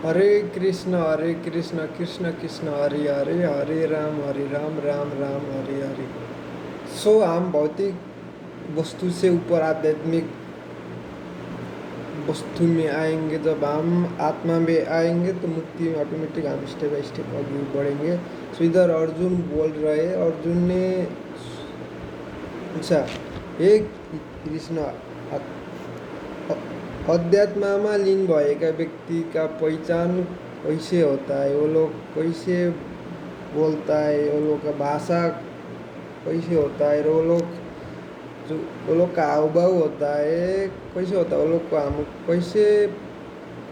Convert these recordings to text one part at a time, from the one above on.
हरे कृष्ण कृष्ण कृष्ण हरे हरे, हरे राम राम हरे हरे। सो हम भौतिक वस्तु से ऊपर आध्यात्मिक वस्तु में आएंगे। जब हम आत्मा में आएंगे तो मुक्ति में ऑटोमेटिक हम स्टेप बाय स्टेप आगे बढ़ेंगे। सो इधर अर्जुन बोल रहे, अर्जुन ने पूछा, हे कृष्ण, अध्यात्ममा लीन भएका व्यक्ति का पहचान कैसे होता है? वो लोग कैसे बोलता है? वो लोग का भाषा कैसे होता है? वो लोग का हाव भाव होता है कैसे होता है? वो लोग को हम कैसे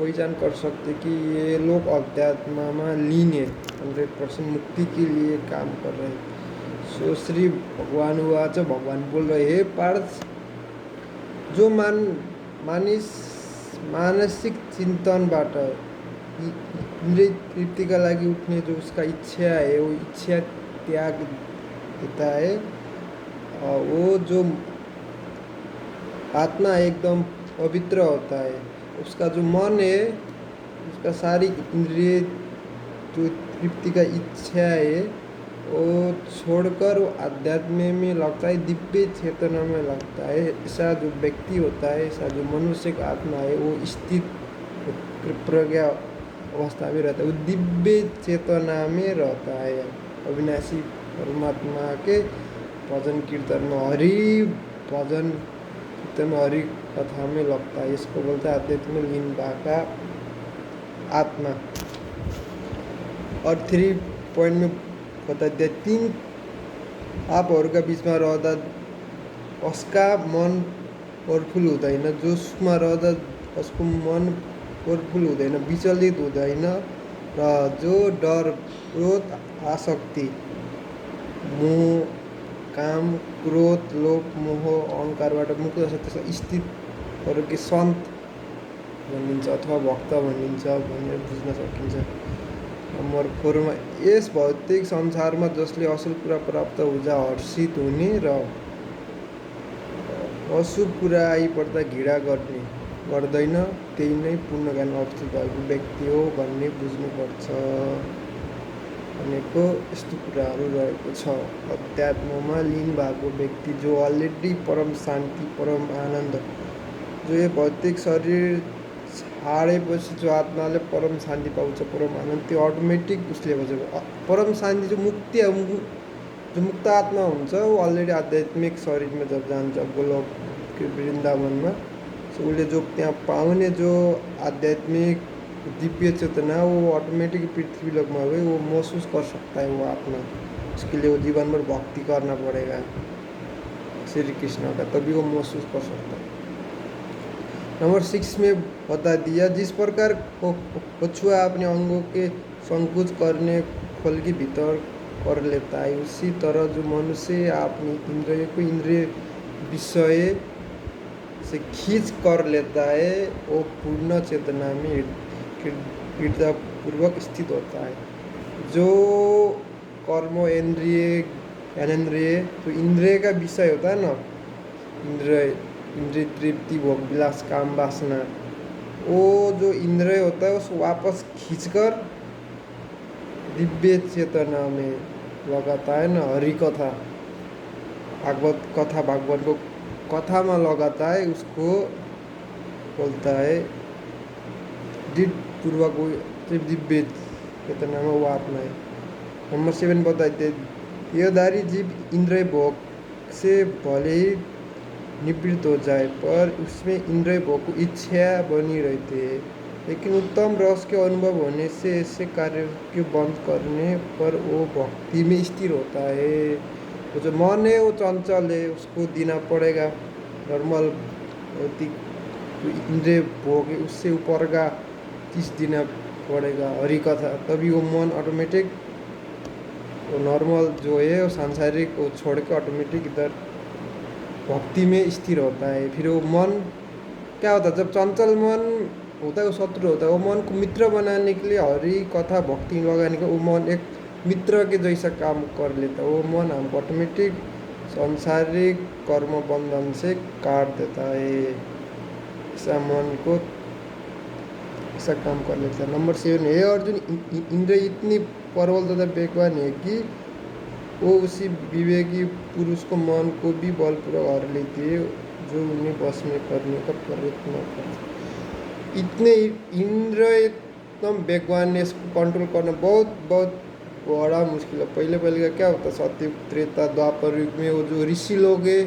पहचान कर सकते कि ये लोग अध्यात्ममा लीन है, 100% मुक्ति के लिए काम कर रहे हैं। सो श्री भगवान हुआ, भगवान बोल रहे, हे पार्थ, जो मानिस मानसिक चिन्तनबाट इन्द्रिय तृप्तिका लागि उठ्ने जो उसका इच्छा है, वो इच्छा त्याग देता है। और वो जो आत्मा एकदम पवित्र होता है, उसका जो मन है, उसका सारी इंद्रिय जो तृप्ति का इच्छा है वो छोड़कर वो अध्यात्म में लगता है, दिव्य चेतना में लगता है। ऐसा जो व्यक्ति होता है, ऐसा जो मनुष्य का आत्मा है, वो स्थित प्रज्ञा अवस्था में रहता है, वो दिव्य चेतना में रहता है। अविनाशी परमात्मा के भजन कीर्तन में, हरि भजन कीर्तन में, हरि कथा में लगता है। इसको बोलते हैं अध्यात्म में लीन भाका आत्मा। और 3 पॉइंट में बताते हैं, 3 आपहरूका बिचमा रहँदा उसका मन पावरफुल हुँदैन, जोसमा रहँदा उसको मन पावरफुल हुँदैन, विचलित हुँदैन, र जो डर, क्रोध, आसक्ति, मोह, काम, क्रोध, लोभ, मोह, अहङ्कारबाट मुक्त छ, त्यसलाई स्थित कि सन्त भनिन्छ अथवा भक्त भनिन्छ भनेर बुझ्न सकिन्छ। नम्बर 4 मा, यस भौतिक संसारमा जसले असल कुरा प्राप्त हुँदा हर्षित हुने र अशुभ कुरा आइपर्दा घृणा गर्दैन, त्यही नै पूर्णज्ञान अवस्थित भएको व्यक्ति हो भन्ने बुझ्नुपर्छ भनेको यस्तो कुराहरू रहेको छ। अध्यात्ममा लीन भएको व्यक्ति जो अलरेडी परम शान्ति, परम आनन्द, जो यो भौतिक शरीर छाडेपछि जो आत्माले परम शान्ति पाउँछ, परम आनन्द, त्यो अटोमेटिक उसले भन्छ परम शान्ति। जो मुक्ति, जो मुक्त आत्मा हुन्छ वो अलरेडी आध्यात्मिक शरीरमा जब जान्छ गोलोक वृन्दावनमा, सो उसले जो त्यहाँ पाउने जो आध्यात्मिक दिव्य चेतना, वो ऑटोमेटिक पृथ्वी लोक में हुए वो महसूस कर सकता है वो आत्मा। उसके लिए वो जीवन भर भक्ति करना पड़ेगा श्री कृष्ण का, तभी वो महसूस कर सकता है। नंबर 6 में बता दिया, जिस प्रकार कछुआ अपने अंगों के संकुच करने खोल के भीतर कर लेता है, उसी तरह जो मनुष्य अपनी इंद्रिय को इंद्रिय विषय से खींच कर लेता है, वो पूर्ण चेतना में हृदयपूर्वक स्थित होता है। जो कर्म इंद्रिय ज्ञानेन्द्रिय, तो इंद्रिय का विषय होता है ना, इंद्रिय तृप्ति, भोग विलास, काम वासना, वो जो इंद्रिय होता है उसको वापस खींचकर दिव्य चेतना में लगाता है ना। हरि कथा, भागवत कथा, भागवत को कथा में लगाता है, उसको बोलता है पूर्वक दिव्य चेतना में वो आत्मा है। नंबर 7 बताते, देहधारी जीव इंद्रिय भोग से भले ही निवृत्त हो जाए पर उसमें इंद्रिय भोग को इच्छा बनी रहती है, लेकिन उत्तम रस के अनुभव होने से ऐसे कार्य के बंद करने पर वो भक्ति में स्थिर होता है। वो जो मन है वो चंचल है, उसको देना पड़ेगा नॉर्मल इंद्रिय भोग है, उससे ऊपर का चीज देना पड़ेगा, हरि कथा, तभी वो मन ऑटोमेटिक वो नॉर्मल जो है वो सांसारिक वो छोड़ के ऑटोमेटिक इधर भक्ति में स्थिर होता है। फिर वो मन क्या होता है, जब चंचल मन होता है वो शत्रु होता है, वो मन को मित्र बनाने के लिए हरि कथा भक्ति लगाने का वो मन एक मित्र के जैसा काम कर लेता है। वो मन हमको ऑटोमेटिक सांसारिक कर्म बंधन से काट देता है। ऐसा मन को ऐसा काम कर लेता है। नंबर 7 है अर्जुन, इंद्र इतनी प्रबल तथा बेगवान है कि वो उसी विवेकी पुरुष को मन को भी बलपूर्वक हर लेती है जो उन्हें बस में करने का प्रयत्न करता। इतने इंद्र एकदम बेगवान है, इसको कंट्रोल करना बहुत बहुत बड़ा मुश्किल है। पहले पहले का क्या होता, सत्युग त्रेता द्वापर युग में वो जो ऋषि लोग है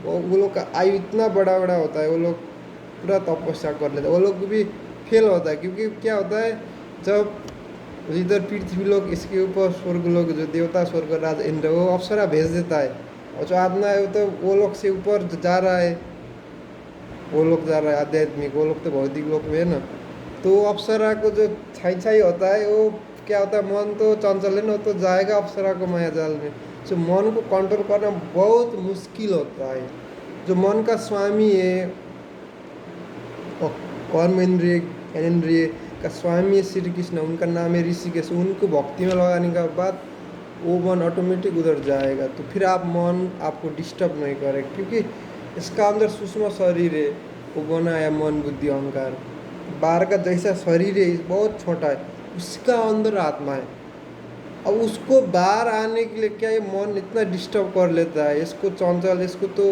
वो लोग का आयु इतना बड़ा बड़ा होता है, वो लोग पूरा तपस्या कर लेते हैं, वो लोग भी फेल होता है। क्योंकि क्या होता है, जब इधर पृथ्वी लोग, इसके ऊपर स्वर्ग लोग, जो देवता स्वर्ग राज इंद्र, वो अप्सरा भेज देता है, और जो आत्मा है वो तो वो लोग से ऊपर जा रहा है, वो लोग जा रहा है आध्यात्मिक, वो लोग तो भौतिक लोग में है ना। तो अप्सरा को जो छाई छाई होता है, वो क्या होता है, मन तो चंचल है ना, तो जाएगा अप्सरा को माया जाल में। तो मन को कंट्रोल करना बहुत मुश्किल होता है। जो मन का स्वामी है, कर्म इंद्रिय ज्ञानेन्द्रिय का स्वामी है श्री कृष्ण, उनका नाम है ऋषिकेश। उनको भक्ति में लगाने के बाद वो मन ऑटोमेटिक उधर जाएगा। तो फिर आप मन आपको डिस्टर्ब नहीं करे, क्योंकि इसका अंदर सूक्ष्म शरीर है, वो बनाया मन बुद्धि अहंकार। बाहर का जैसा शरीर है बहुत छोटा है, उसका अंदर आत्मा है। अब उसको बाहर आने के लिए क्या, ये मन इतना डिस्टर्ब कर लेता है, इसको चंचल, इसको तो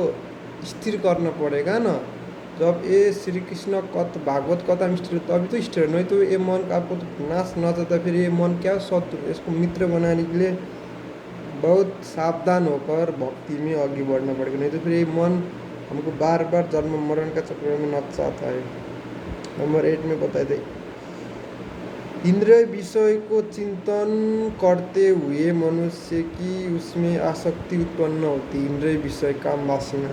स्थिर करना पड़ेगा ना। जब ये श्री कृष्ण कथ भागवत कथा में स्थिर, तो अभी तो स्थिर नहीं, तो ये मन आपको तो नाश न चाहता, फिर ये मन क्या शत्रु, इसको मित्र बनाने के लिए बहुत सावधान होकर भक्ति में आगे बढ़ना पड़ेगा, नहीं तो फिर ये मन हमको बार बार जन्म मरण का चक्र में नचाता है। नंबर 8 में बताए थे, इंद्रिय विषय को चिंतन करते हुए मनुष्य की उसमें आसक्ति उत्पन्न होती। इंद्रिय विषय काम वासना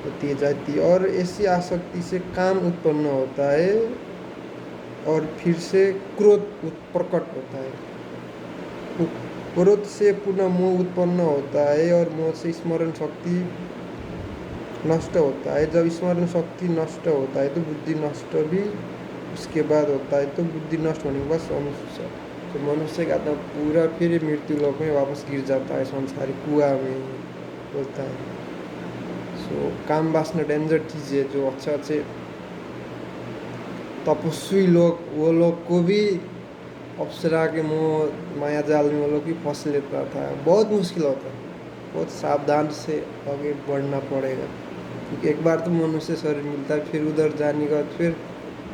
होती जाती, और ऐसी आसक्ति से काम उत्पन्न होता है, और फिर से क्रोध प्रकट होता है। क्रोध से पुनः मोह उत्पन्न होता है, और मोह से स्मरण शक्ति नष्ट होता है। जब स्मरण शक्ति नष्ट होता है तो बुद्धि नष्ट भी उसके बाद होता है। तो बुद्धि नष्ट होने के बाद तो मनुष्य का तो पूरा फिर मृत्यु लोक में वापस गिर जाता है, संसारी कुआ में होता है। सो काम वासना डेंजर चीज़ है। जो अच्छे अच्छे तपस्वी लोग, वो लोग को भी अप्सरा के मोह माया जाल में वो लोग भी फंस लेता था। बहुत मुश्किल होता है, बहुत सावधान से आगे बढ़ना पड़ेगा, क्योंकि एक बार तो मनुष्य शरीर मिलता है, फिर उधर जाने के बाद फिर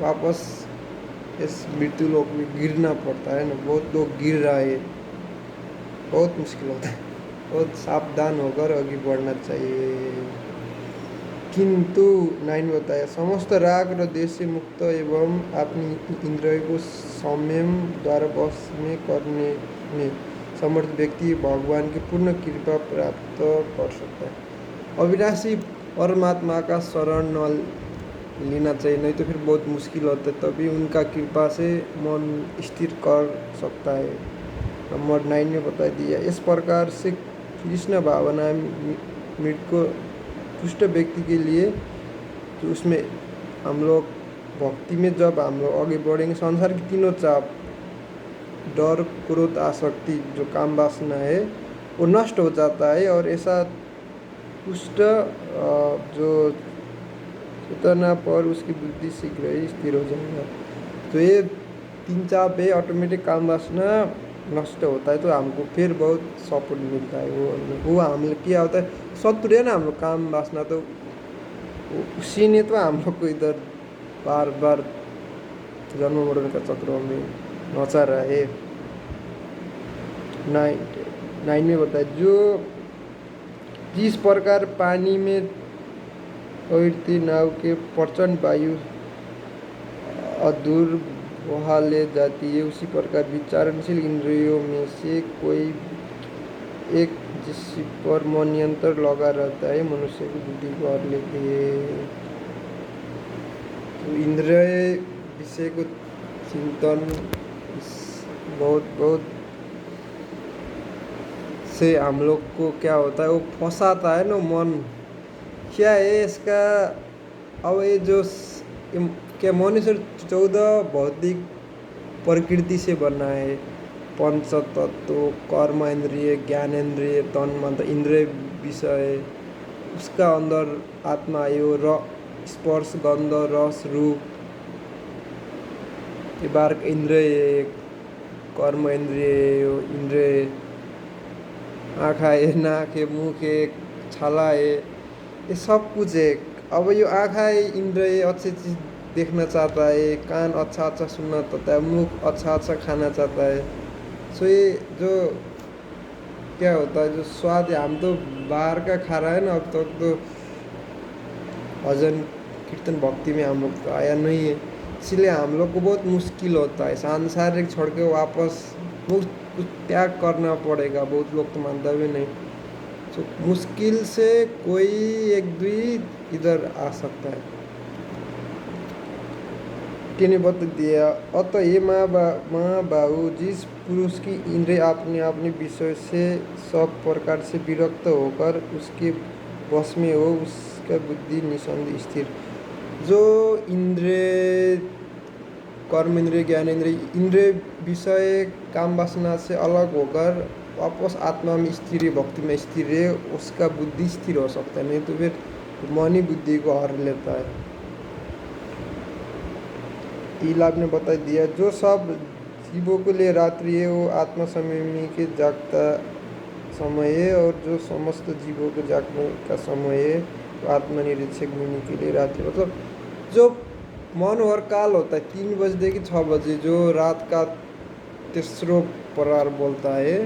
वापस इस मृत्यु लोक में गिरना पड़ता है ना। बहुत लोग गिर रहा है, बहुत मुश्किल होता है, बहुत सावधान होकर आगे बढ़ना चाहिए। किंतु 9 बताया, समस्त राग और देश से मुक्त एवं अपनी इंद्रियों को संयम द्वारा वश में करने में समर्थ व्यक्ति भगवान की पूर्ण कृपा प्राप्त कर सकता है। अविनाशी परमात्मा का शरण न लेना चाहिए, नहीं तो फिर बहुत मुश्किल होता है। तभी उनका कृपा से मन स्थिर कर सकता है। नंबर 9 में बता दिया, इस प्रकार से कृष्ण भावना मृत को दुष्ट व्यक्ति के लिए, तो उसमें हम लोग भक्ति में जब हम लोग आगे बढ़ेंगे, संसार की तीनों चाप, डर क्रोध आसक्ति, जो काम वासना है, वो नष्ट हो जाता है, और ऐसा दुष्ट जो चेतना पर उसकी बुद्धि शीघ्र ही स्थिर हो जाएगा। तो ये 3 चाप है, ऑटोमेटिक काम वासना नष्ट होता है, तो हमको फिर बहुत सपोर्ट मिलता है। वो हम लोग क्या होता है, शत्रु है ना हम लोग काम वासना, तो उसी ने तो हम लोग को इधर बार बार जन्म मरण का चक्र में नचा रहा है। 9 में बताया, जो जिस प्रकार पानी में तैरती नाव के प्रचंड वायु अधूर बहा ले जाती है, उसी प्रकार विचारणशील इंद्रियों में से कोई एक जिस पर मन नियंत्रण लगा रहता है, मनुष्य की बुद्धि को हर लेती है। तो इंद्रिय विषय को चिंतन बहुत बहुत से हम लोग को क्या होता है, वो फंसाता है ना मन। क्या है इसका, अब ये जो क्या मनुष्य 14 भौतिक प्रकृति से बना है, पंच तत्व, कर्म इंद्रिय, ज्ञानेन्द्रिय, तन मन, इंद्रिय विषय, उसका अंदर आत्मा है, वो स्पर्श गंध रस रूप ये बारह इंद्रिय है, कर्म इंद्रिय, इंद्रिय आँखा है, नाक है, मुख है, छाला है, ये सब कुछ है। अब ये आँखा है, इंद्रिय अच्छी चीज़ देखना चाहता है, कान अच्छा अच्छा सुनना चाहता है, मुख अच्छा अच्छा खाना चाहता है। सो ये जो क्या होता है, जो स्वाद है, हम तो बाहर का खा रहा है ना अब तक तो भजन कीर्तन भक्ति में हम लोग तो आया नहीं है। इसलिए हम लोग को बहुत मुश्किल होता है सांसारिक छोड़ के वापस कुछ त्याग करना पड़ेगा। बहुत लोग तो मानता भी नहीं। तो मुश्किल से कोई एक दुई इधर आ सकता है। किन्हें बता दिया, अतः ये महाबाहु, जिस पुरुष की इंद्रिय अपने अपने विषय से सब प्रकार से विरक्त होकर उसके वश में हो, उसका बुद्धि निसंदेह स्थिर। जो इंद्रिय, कर्म इंद्रिय, ज्ञान इंद्रिय, इंद्रिय विषय काम वासना से अलग होकर वापस आत्मा में स्थिर है, भक्ति में स्थिर है, उसका बुद्धि स्थिर हो सकता है। नहीं तो फिर मन ही बुद्धि को हर लेता है। टीला आपने बता दिया, जो सब जीवों के लिए रात्रि है वो आत्मा संयमी के जागता समय है, और जो समस्त जीवों के जागने का समय है तो आत्मनिरीक्षक मुनि के लिए रात्रि। मतलब जो मनोहर काल होता है 3 बजे कि 6 बजे, जो रात का तेसरो प्रहर बोलता है,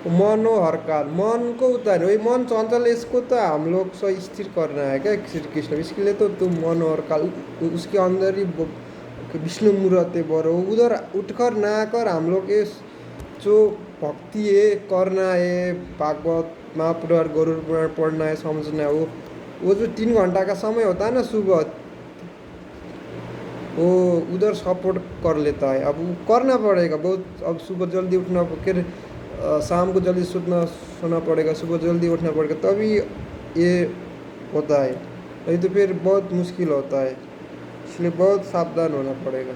मनोहर काल, मन को उतार, वही मन चंचल, इसको तो हम लोग से स्थिर करना है क्या श्री कृष्ण। इसके लिए तो तुम मनोहर काल, उसके अंदर ही विष्णु मूर्त है बड़ो, उधर उठकर ना कर हम लोग ये जो भक्ति है करना है, भागवत महापुराण गरुड़ पुराण पढ़ना है, समझना है। वो जो 3 घंटा का समय होता है ना सुबह, वो उधर सपोर्ट कर लेता है। अब वो करना पड़ेगा बहुत। अब सुबह जल्दी उठना, फिर शाम को जल्दी सोना पड़ेगा, सुबह जल्दी उठना पड़ेगा, तभी ये होता है। नहीं तो फिर बहुत मुश्किल होता है। इसलिए बहुत सावधान होना पड़ेगा।